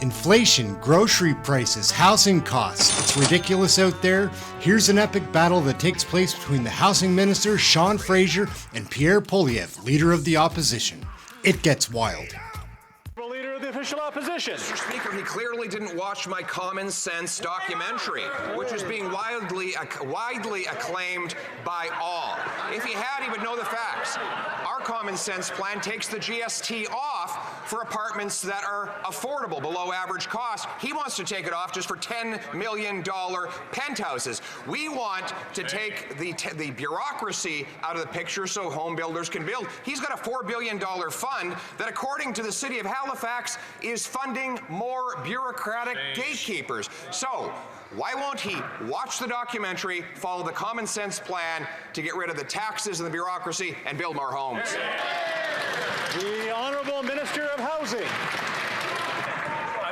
Inflation, grocery prices, housing costs. It's ridiculous out there. Here's an epic battle that takes place between the Housing Minister, Sean Fraser, and Pierre Poilievre, Leader of the Opposition. It gets wild. Leader of the official opposition. Mr. Speaker, he clearly didn't watch my Common Sense documentary, which is being widely acclaimed by all. If he had, he would know the facts. Our Common Sense plan takes the GST off for apartments that are affordable, below average cost. He wants to take it off just for $10 million penthouses. We want to take the bureaucracy out of the picture so home builders can build. He's got a $4 billion fund that, according to the City of Halifax, is funding more bureaucratic gatekeepers. So, why won't he watch the documentary, follow the Common Sense plan to get rid of the taxes and the bureaucracy and build more homes? The Honourable Minister of Housing.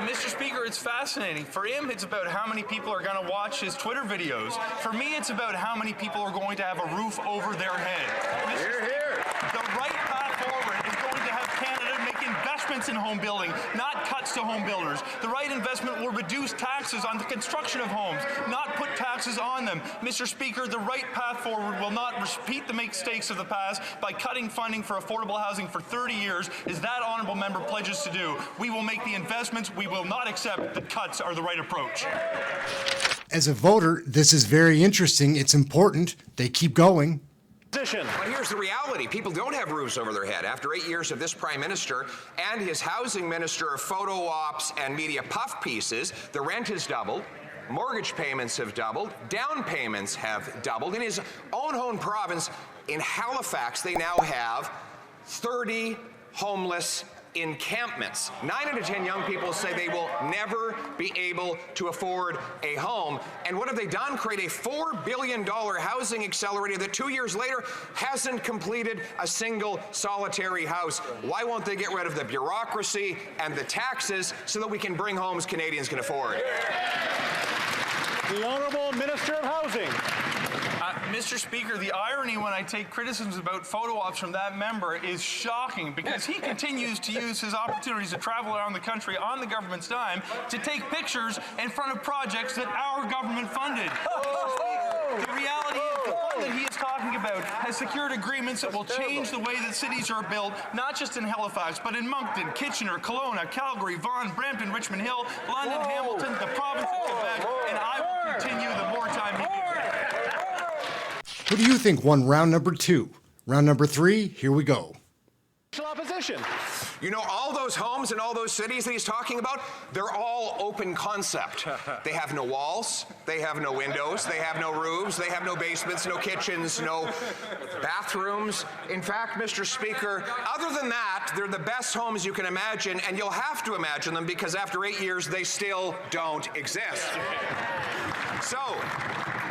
Mr. Speaker, it's fascinating. For him, it's about how many people are going to watch his Twitter videos. For me, it's about how many people are going to have a roof over their head. Hear, hear. The right path forward is going to have Canada make investments in home building, not cuts to home builders. The right investment will reduce taxes on the construction of homes, not put taxes on them. Mr. Speaker, the right path forward will not repeat the mistakes of the past by cutting funding for affordable housing for 30 years, as that honourable member pledges to do. We will make the investments. We will not accept that cuts are the right approach. As a voter, this is very interesting. It's important. They keep going. But here's the reality. People don't have roofs over their head. After 8 years of this Prime Minister and his Housing Minister of photo ops and media puff pieces, the rent has doubled, mortgage payments have doubled, down payments have doubled. In his own home province, in Halifax, they now have 30 homeless encampments. 9 out of 10 young people say they will never be able to afford a home. And what have they done? Create a $4 billion housing accelerator that 2 years later hasn't completed a single solitary house. Why won't they get rid of the bureaucracy and the taxes so that we can bring homes Canadians can afford? The Honourable Minister of Housing. Mr. Speaker, the irony when I take criticisms about photo ops from that member is shocking, because he continues to use his opportunities to travel around the country on the government's dime to take pictures in front of projects that our government funded. The reality is the fund that he is talking about has secured agreements that will change the way that cities are built, not just in Halifax, but in Moncton, Kitchener, Kelowna, Calgary, Vaughan, Brampton, Richmond Hill, London, Hamilton, the province of Quebec, and I will continue the more time he gives. Who do you think won round number 2? Round number 3, here we go. Opposition. You know, all those homes in all those cities that he's talking about, they're all open concept. They have no walls, they have no windows, they have no roofs, they have no basements, no kitchens, no bathrooms. In fact, Mr. Speaker, other than that, they're the best homes you can imagine, and you'll have to imagine them because after 8 years, they still don't exist. So,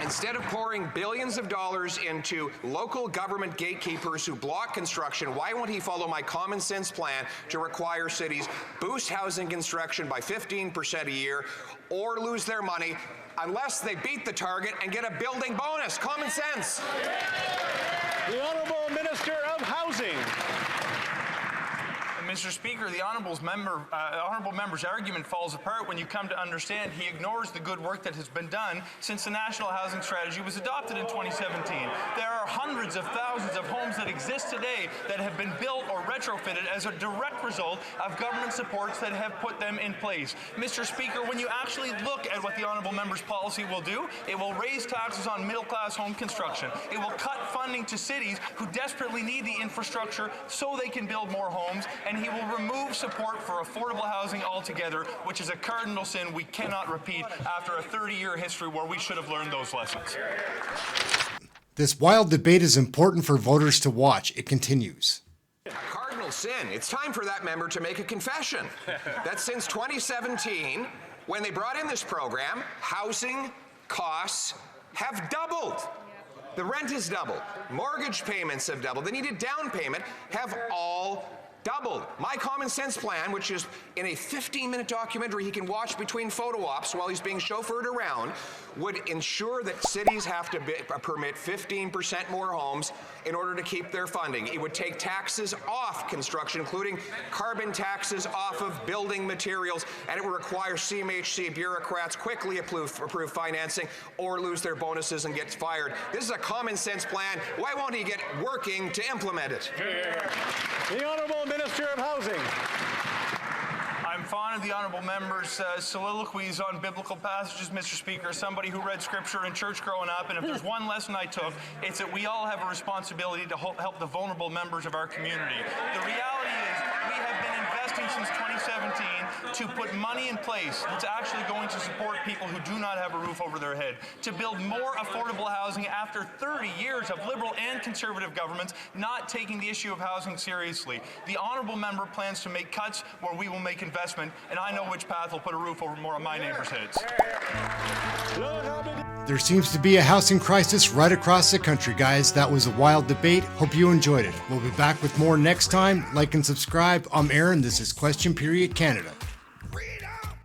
instead of pouring billions of dollars into local government gatekeepers who block construction, why won't he follow my Common Sense plan to require cities boost housing construction by 15% a year or lose their money unless they beat the target and get a building bonus? Common sense. The Honourable Minister of Housing. Mr. Speaker, the honourable member's argument falls apart when you come to understand he ignores the good work that has been done since the National Housing Strategy was adopted in 2017. There are hundreds of thousands of homes that exist today that have been built or retrofitted as a direct result of government supports that have put them in place. Mr. Speaker, when you actually look at what the honourable member's policy will do, it will raise taxes on middle-class home construction. It will cut funding to cities who desperately need the infrastructure so they can build more homes, and he will remove support for affordable housing altogether, which is a cardinal sin we cannot repeat after a 30-year history where we should have learned those lessons. This wild debate is important for voters to watch. It continues. A cardinal sin. It's time for that member to make a confession that since 2017, when they brought in this program, housing costs have doubled. The rent has doubled. Mortgage payments have doubled. The needed down payment have all Doubled. My common sense plan, which is in a 15-minute documentary he can watch between photo ops while he's being chauffeured around, would ensure that cities have to permit 15% more homes in order to keep their funding. It would take taxes off construction, including carbon taxes off of building materials, and it would require CMHC bureaucrats quickly approve financing or lose their bonuses and get fired. This is a common sense plan. Why won't he get working to implement it? The Honourable Minister of Housing. I'm fond of the honourable member's soliloquies on biblical passages, Mr. Speaker. Somebody who read scripture in church growing up, and if there's one lesson I took, it's that we all have a responsibility to help the vulnerable members of our community. The reality is we have been investing since 2017 to put money in place that's actually going to support people who do not have a roof over their head, to build more affordable housing after 30 years of Liberal and Conservative governments not taking the issue of housing seriously. The honourable member plans to make cuts where we will make investment, and I know which path will put a roof over more of my neighbours' heads. There seems to be a housing crisis right across the country, guys. That was a wild debate. Hope you enjoyed it. We'll be back with more next time. Like and subscribe. I'm Ehren. This is Question Period Canada.